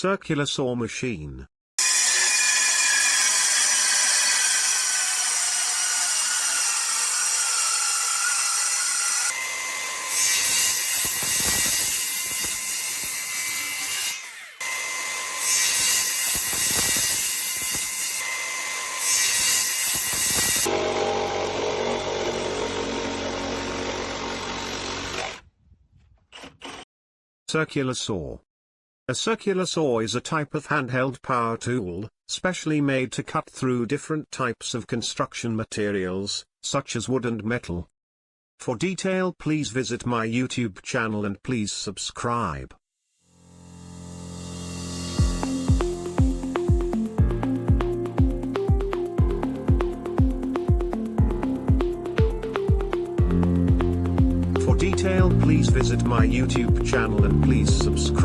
Circular saw machine. Circular saw. A circular saw is a type of handheld power tool, specially made to cut through different types of construction materials, such as wood and metal. For detail, please visit my YouTube channel and please subscribe. For detail, please visit my YouTube channel and please subscribe.